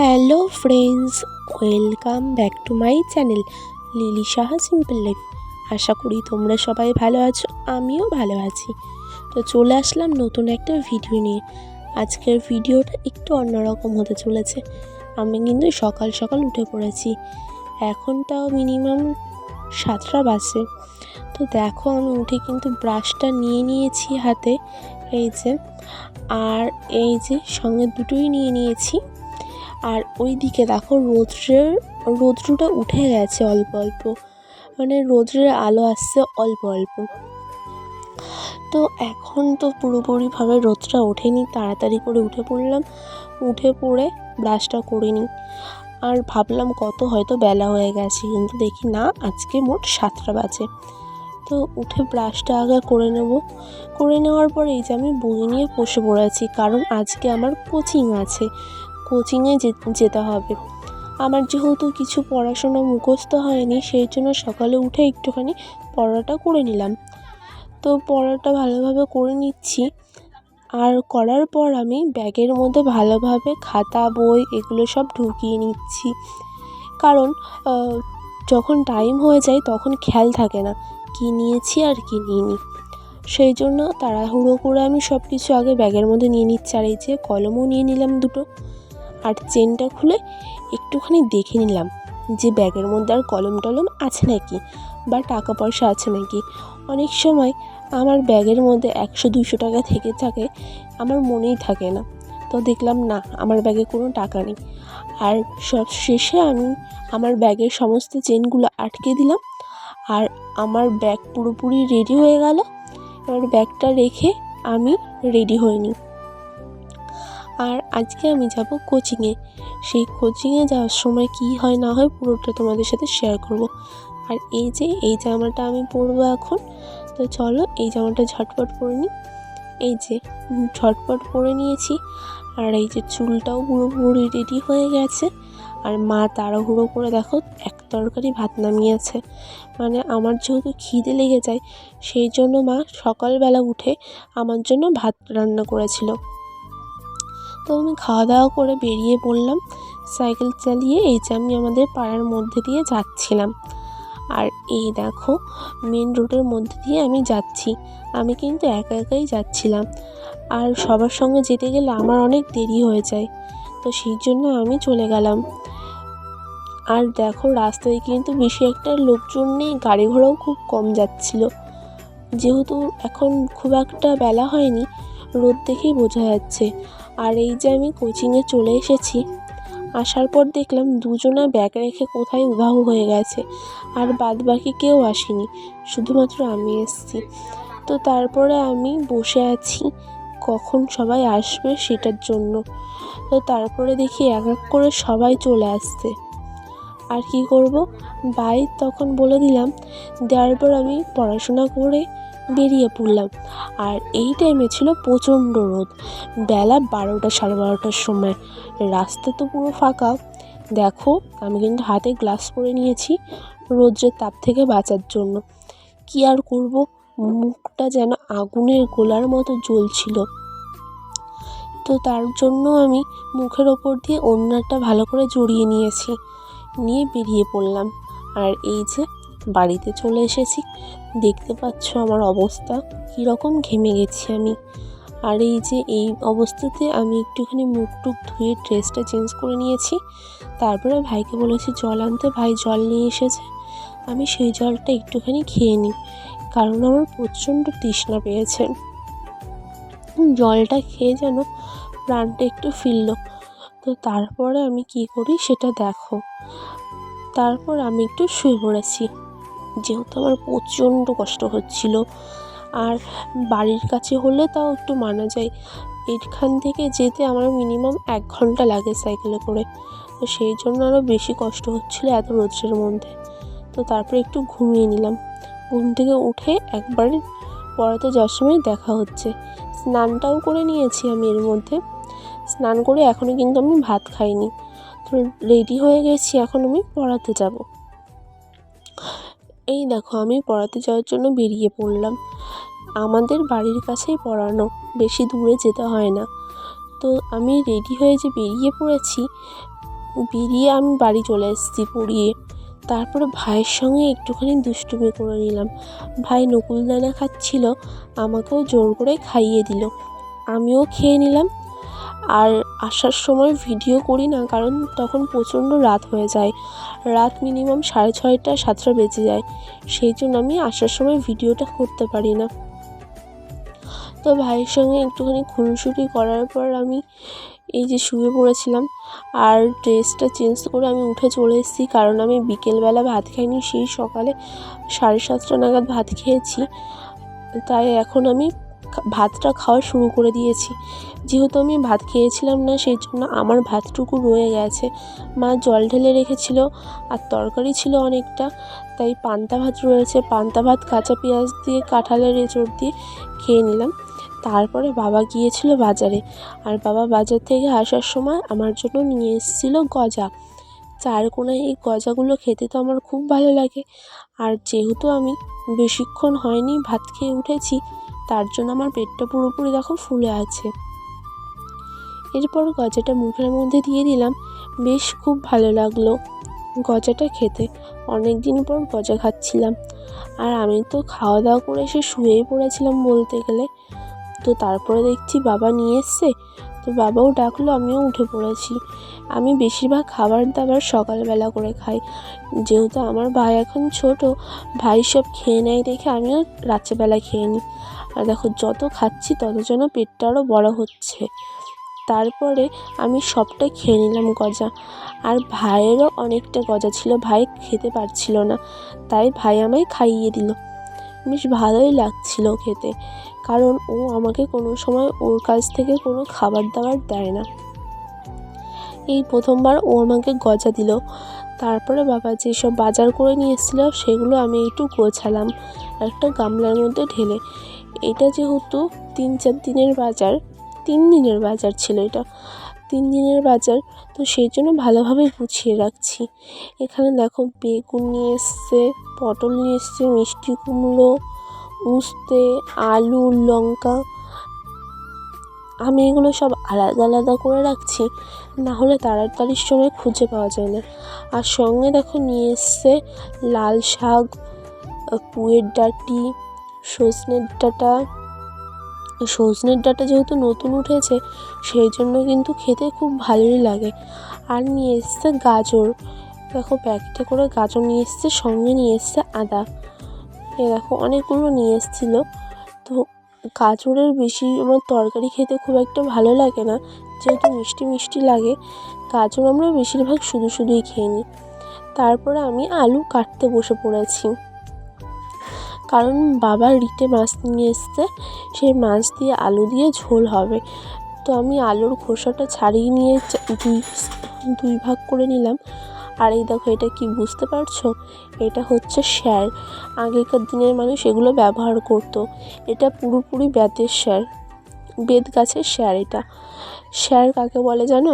Hello friends, welcome back to my channel Lili Saha simple life. আশা করি তোমরা সবাই ভালো আছো, আমিও ভালো আছি। তো চলে আসলাম নতুন একটা ভিডিও নিয়ে। আজকের ভিডিওটা একটু অন্যরকম হতে চলেছে। আমি কিন্তু সকাল সকাল উঠে পড়েছি, এখন তাও মিনিমাম 7টা বাজে। তো দেখো আমি উঠে কিন্তু ব্রাশটা নিয়ে নিয়েছি হাতে, এই যে, আর এই যে সঙ্গে দুটোই নিয়ে নিয়েছি। আর ওই দিকে দেখো রৌদ্রটা উঠে গেছে অল্প অল্প, মানে রৌদ্রের আলো আসছে অল্প অল্প। তো এখন তো পুরোপুরিভাবে রোদটা ওঠেনি, তাড়াতাড়ি করে উঠে পড়লাম। উঠে পড়ে ব্রাশটা করে নিই, আর ভাবলাম কত হয়তো বেলা হয়ে গেছে, কিন্তু দেখি না, আজকে মোট 7টা বাজে। তো উঠে ব্রাশটা আগে করে নেব। করে নেওয়ার পরে এই যে আমি বই নিয়ে বসে পড়েছি, কারণ আজকে আমার কোচিং আছে, কোচিংয়ে যেতে হবে। আমার যেহেতু কিছু পড়াশোনা মুখস্থ হয়নি, সেই জন্য সকালে উঠে একটুখানি পড়াটা করে নিলাম। তো পড়াটা ভালোভাবে করে নিচ্ছি, আর করার পর আমি ব্যাগের মধ্যে ভালোভাবে খাতা বই এগুলো সব ঢুকিয়ে নিচ্ছি, কারণ যখন টাইম হয়ে যায় তখন খেয়াল থাকে না কী নিয়েছি আর কী নিইনি। সেই জন্য তাড়াহুড়ো করে আমি সব কিছু আগে ব্যাগের মধ্যে নিয়ে নিচ্ছি। আর এই যে কলমও নিয়ে নিলাম দুটো, আর চেনটা খুলে একটুখানি দেখে নিলাম যে ব্যাগের মধ্যে আর কলম টলম আছে নাকি, বা টাকা পয়সা আছে নাকি। অনেক সময় আমার ব্যাগের মধ্যে 100-200 টাকা থেকে থাকে, আমার মনেই থাকে না। তো দেখলাম না, আমার ব্যাগে কোনো টাকা নেই। আর সব শেষে আমি আমার ব্যাগের সমস্ত চেনগুলো আটকে দিলাম, আর আমার ব্যাগ পুরোপুরি রেডি হয়ে গেল। এবার ব্যাগটা রেখে আমি রেডি হয়ে নিই। আর আজকে আমি যাব কোচিংয়ে। সেই কোচিংয়ে যাওয়ার সময় কি হয় না হয় পুরোটা তোমাদের সাথে শেয়ার করব। আর এই জামাটা আমি পরবো এখন। তো চলো এই জামাটা ঝটপট পরে নিই। এই যে ঝটপট পরে নিয়েছি, আর এই যে চুলটাও পুরোপুরি রেডি হয়ে গেছে। আর মা তাড়াহুড়ো করে দেখো এক তরকারি ভাত নামিয়েছে, মানে আমার যেহেতু খিদে লেগে যায়, সেই জন্য মা সকালবেলা উঠে আমার জন্য ভাত রান্না করেছিল। তো আমি খাওয়া দাওয়া করে বেরিয়ে পড়লাম সাইকেল চালিয়ে। এই যে আমি আমাদের পাড়ার মধ্যে দিয়ে যাচ্ছিলাম, আর এই দেখো মেন রোডের মধ্যে দিয়ে আমি যাচ্ছি। আমি কিন্তু একা একাই যাচ্ছিলাম, আর সবার সঙ্গে যেতে গেলে আমার অনেক দেরি হয়ে যায়, তো সেই জন্য আমি চলে গেলাম। আর দেখো রাস্তায় কিন্তু বেশি একটা লোকজন নেই, গাড়ি ঘোড়াও খুব কম যাচ্ছিল। যেহেতু এখন খুব একটা বেলা হয়নি, রোদ দেখেই বোঝা যাচ্ছে। আর এই যে আমি কোচিংয়ে চলে এসেছি, আসার পর দেখলাম দুজনা ব্যাগ রেখে কোথায় উধাও হয়ে গেছে, আর বাদ বাকি কেউ আসেনি, শুধুমাত্র আমি এসেছি। তো তারপরে আমি বসে আছি কখন সবাই আসবে সেটার জন্য। তো তারপরে দেখি এক এক করে সবাই চলে আসছে, আর কি করব, বাই তখন বলে দিলাম। দেওয়ার পর আমি পড়াশোনা করে বেরিয়ে পড়লাম। আর এই টাইমে ছিল প্রচণ্ড রোদ, বেলা 12টা 12:30টার সময়। রাস্তা তো পুরো ফাঁকা। দেখো আমি কিন্তু হাতে গ্লাস পরে নিয়েছি রোদ্রের তাপ থেকে বাঁচার জন্য। কি আর করব, মুখটা যেন আগুনের গোলার মতো জ্বলছিল। তো তার জন্য আমি মুখের ওপর দিয়ে ওড়নাটা ভালো করে জড়িয়ে নিয়েছি, নিয়ে বেরিয়ে পড়লাম। আর এই যে বাড়িতে চলে এসেছি, দেখতে পাচ্ছ আমার অবস্থা কীরকম, ঘেমে গেছি আমি। আর এই যে এই অবস্থাতে আমি একটুখানি মুখ টুক ধুয়ে ড্রেসটা চেঞ্জ করে নিয়েছি। তারপরে ভাইকে বলেছি জল আনতে, ভাই জল নিয়ে এসেছে। আমি সেই জলটা একটুখানি খেয়ে নিই, কারণ আমার প্রচণ্ড তৃষ্ণা পেয়েছে। জলটা খেয়ে যেন প্রাণটা একটু ফিরল। তো তারপরে আমি কি করি সেটা দেখো। তারপর আমি একটু শুয়ে পড়েছি, যেহেতু আমার প্রচণ্ড কষ্ট হচ্ছিল। আর বাড়ির কাছে হলে তাও একটু মানা যায়, এখান থেকে যেতে আমার মিনিমাম 1 ঘন্টা লাগে সাইকেলে করে। তো সেই জন্য আরও বেশি কষ্ট হচ্ছিলো এত রোদের মধ্যে। তো তারপরে একটু ঘুমিয়ে নিলাম। ঘুম থেকে উঠে একবার পড়াতে যাওয়ার সময় দেখা হচ্ছে। স্নানটাও করে নিয়েছি আমি এর মধ্যে। স্নান করে এখনও কিন্তু আমি ভাত খাইনি। তো রেডি হয়ে গেছি, এখন আমি পড়াতে যাব। এই দেখো আমি পড়াতে যাওয়ার জন্য বেরিয়ে পড়লাম। আমাদের বাড়ির কাছেই পড়ানো, বেশি দূরে যেতে হয় না। তো আমি রেডি হয়ে যে বেরিয়ে পড়েছি, বেরিয়ে আমি বাড়ি চলে এসেছি পড়িয়ে। তারপরে ভাইয়ের সঙ্গে একটুখানি দুষ্টুমি করে নিলাম। ভাই নকুলদানা খাচ্ছিল, আমাকেও জোর করে খাইয়ে দিল, আমিও খেয়ে নিলাম। আর আসার সময় ভিডিও করি না, কারণ তখন প্রচণ্ড রাত হয়ে যায়, রাত মিনিমাম 6:30 7টা বেজে যায়, সেই জন্য আমি আসার সময় ভিডিওটা করতে পারি না। তো ভাইয়ের সঙ্গে একটুখানি খুনসুটি করার পর আমি এই যে শুয়ে পড়েছিলাম, আর ড্রেসটা চেঞ্জ করে আমি উঠে চলে এসেছি, কারণ আমি বিকেলবেলা ভাত খাইনি, সেই সকালে 7:30 নাগাদ ভাত খেয়েছি। তাই এখন আমি ভাতটা খাওয়া শুরু করে দিয়েছি। যেহেতু আমি ভাত খেয়েছিলাম না, সেই জন্য আমার ভাতটুকু রয়ে গেছে। মা জল ঢেলে রেখেছিল, আর তরকারি ছিল অনেকটা, তাই পান্তা ভাত রয়েছে। পান্তা ভাত কাঁচা পেঁয়াজ দিয়ে কাঁঠালের এঁচড় দিয়ে খেয়ে নিলাম। তারপরে বাবা গিয়েছিল বাজারে, আর বাবা বাজার থেকে আসার সময় আমার জন্য নিয়ে এসেছিলো গজা। চারকোনায় এই গজাগুলো খেতে তো আমার খুব ভালো লাগে, আর যেহেতু আমি বেশিক্ষণ হয়নি ভাত খেয়ে উঠেছি, তার জন্য আমার পেটটা পুরোপুরি দেখো ফুলে আছে। এরপর গজাটা মুখের মধ্যে দিয়ে দিলাম, বেশ খুব ভালো লাগলো গজাটা খেতে। অনেক দিন পর গজা খাচ্ছিলাম, আর আমি তো খাওয়া দাওয়া করে এসে শুয়েই পড়েছিলাম বলতে গেলে। তো তারপরে দেখছি বাবা নিয়ে এসছে, তো বাবাও ডাকলো, আমিও উঠে পড়েছি। আমি বেশিরভাগ খাবার দাবার সকালবেলা করে খাই, যেহেতু আমার ভাই এখন ছোট, ভাই সব খেয়ে নেয় দেখে আমিও রাত্রেবেলা খেয়ে নিই। আর দেখো যত খাচ্ছি তত যেন পেটটা আরও বড় হচ্ছে। তারপরে আমি সবটাই খেয়ে নিলাম গজা, আর ভাইয়েরও অনেকটা গজা ছিল, ভাই খেতে পারছিল না, তাই ভাই আমায় খাইয়ে দিল। বেশ ভালোই লাগছিল খেতে, কারণ ও আমাকে কোনো সময় ওর কাছ থেকে কোনো খাবার দাবার দেয় না। এই প্রথমবার ও আমাকে গজা দিল। তারপরে বাবা যেসব বাজার করে নিয়ে এসেছিলো সেগুলো আমি একটু গোছালাম একটা গামলার মধ্যে ঢেলে। এটা যেহেতু 3-4 দিনের বাজার, 3 দিনের বাজার ছিল এটা, 3 দিনের বাজার, তো সেই জন্য ভালোভাবে গুছিয়ে রাখছি। এখানে দেখো বেগুন নিয়ে এসছে, পটল নিয়ে এসছে, মিষ্টি কুমড়ো, উস্তে, আলু, লঙ্কা। আমি এগুলো সব আলাদা আলাদা করে রাখছি, না হলে তাড়াতাড়ির সময় খুঁজে পাওয়া যায় না। আর সঙ্গে দেখো নিয়ে এসছে লাল শাক, পুঁইয়ের ডাঁটি, সজনের ডাঁটা যেহেতু নতুন উঠেছে, সেই জন্য কিন্তু খেতে খুব ভালোই লাগে। আর নিয়ে এসছে গাজর, দেখো প্যাকেটে করে গাজর নিয়ে এসছে, সঙ্গে নিয়ে এসছে আদা। এ দেখো অনেকগুলো নিয়ে এসেছিলো। তো গাজরের বেশি আমার তরকারি খেতে খুব একটা ভালো লাগে না, যেহেতু মিষ্টি মিষ্টি লাগে, গাজর আমরা বেশিরভাগ শুধু শুধুই খেয়ে নিই। তারপরে আমি আলু কাটতে বসে পড়েছি, কারণ বাবা রিটে মাছ নিয়ে এসছে, সেই মাছ দিয়ে আলু দিয়ে ঝোল হবে। তো আমি আলুর খোসাটা ছাড়িয়ে নিয়ে দুই ভাগ করে নিলাম। আর এই দেখো এটা কি বুঝতে পারছো, এটা হচ্ছে স্যার। আগেকার দিনের মানুষ এগুলো ব্যবহার করতো। এটা পুরোপুরি বেতের স্যার, বেত গাছের স্যার। এটা স্যার কাকে বলে জানো?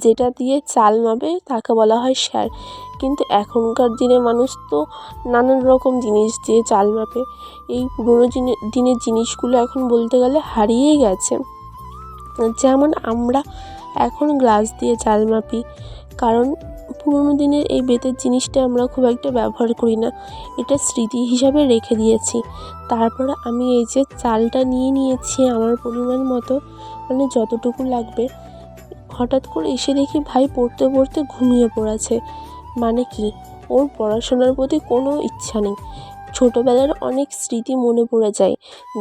যেটা দিয়ে চাল মাপে তাকে বলা হয় স্যার। কিন্তু এখনকার দিনে মানুষ তো নানান রকম জিনিস দিয়ে চাল মাপে। এই পুরোনো দিনের জিনিসগুলো এখন বলতে গেলে হারিয়েই গেছে। যেমন আমরা এখন গ্লাস দিয়ে চাল মাপি, কারণ পুরোনো দিনের এই বেতের জিনিসটা আমরা খুব একটা ব্যবহার করি না, এটা স্মৃতি হিসাবে রেখে দিয়েছি। তারপরে আমি এই যে চালটা নিয়ে নিয়েছি আমার পরিমাণ মতো, মানে যতটুকু লাগবে। হঠাৎ করে এসে দেখি ভাই পড়তে পড়তে ঘুমিয়ে পড়েছে। মানে কি, ওর পড়াশোনার প্রতি কোনো ইচ্ছা নেই। ছোটোবেলার অনেক স্মৃতি মনে পড়ে যায়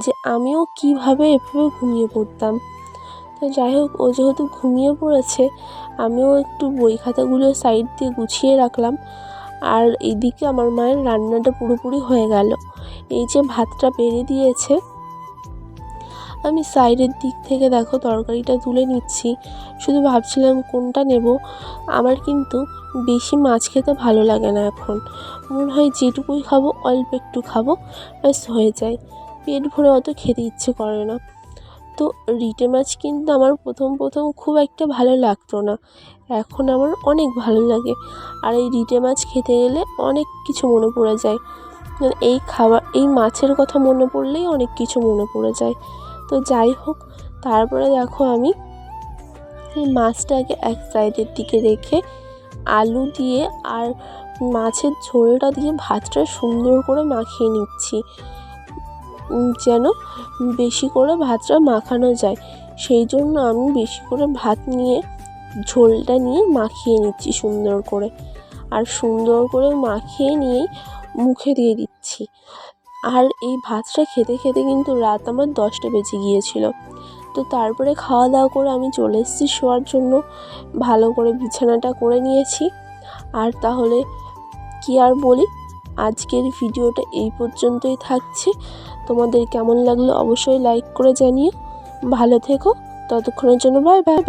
যে আমিও কীভাবে এভাবে ঘুমিয়ে পড়তাম। তো যাই হোক, ও যেহেতু ঘুমিয়ে পড়েছে, আমিও একটু বই খাতাগুলো সাইড দিয়ে গুছিয়ে রাখলাম। আর এইদিকে আমার মায়ের রান্নাটা পুরোপুরি হয়ে গেল। এই যে ভাতটা বেড়ে দিয়েছে, আমি সাইডের দিক থেকে দেখো তরকারিটা তুলে নিচ্ছি। শুধু ভাবছিলাম কোনটা নেব। আমার কিন্তু বেশি মাছ খেতে ভালো লাগে না এখন, মনে হয় যেটুকুই খাবো অল্প একটু খাবো, ব্যাস হয়ে যায়, পেট ভরে অত খেতে ইচ্ছে করে না। তো রিটে মাছ কিন্তু আমার প্রথম খুব একটা ভালো লাগতো না, এখন আমার অনেক ভালো লাগে। আর এই রিটে মাছ খেতে গেলে অনেক কিছু মনে পড়ে যায়, এই মাছের কথা মনে পড়লেই অনেক কিছু মনে পড়ে যায়। তো যাই হোক, তারপরে দেখো আমি এই মাছটাকে এক সাইডের দিকে রেখে আলু দিয়ে আর মাছের ঝোলটা দিয়ে ভাতটা সুন্দর করে মাখিয়ে নিচ্ছি, যেন বেশি করে ভাতটা মাখানো যায়। সেই জন্য আমি বেশি করে ভাত নিয়ে ঝোলটা নিয়ে মাখিয়ে নিচ্ছি সুন্দর করে, আর সুন্দর করে মাখিয়ে নিয়েই মুখে দিয়ে দিচ্ছি। আর এই ভাতটা খেতে খেতে কিন্তু রাত আমার 10টা বেজে গিয়েছিল। তো তারপরে খাওয়া দাওয়া করে আমি চলে এসেছি শোয়ার জন্য, ভালো করে বিছানাটা করে নিয়েছি। আর তাহলে কি আর বলি, আজকের ভিডিওটা এই পর্যন্তই থাকছে। তোমাদের কেমন লাগলো অবশ্যই লাইক করে জানিও। ভালো থেকো, ততক্ষণের জন্য বাই বাই।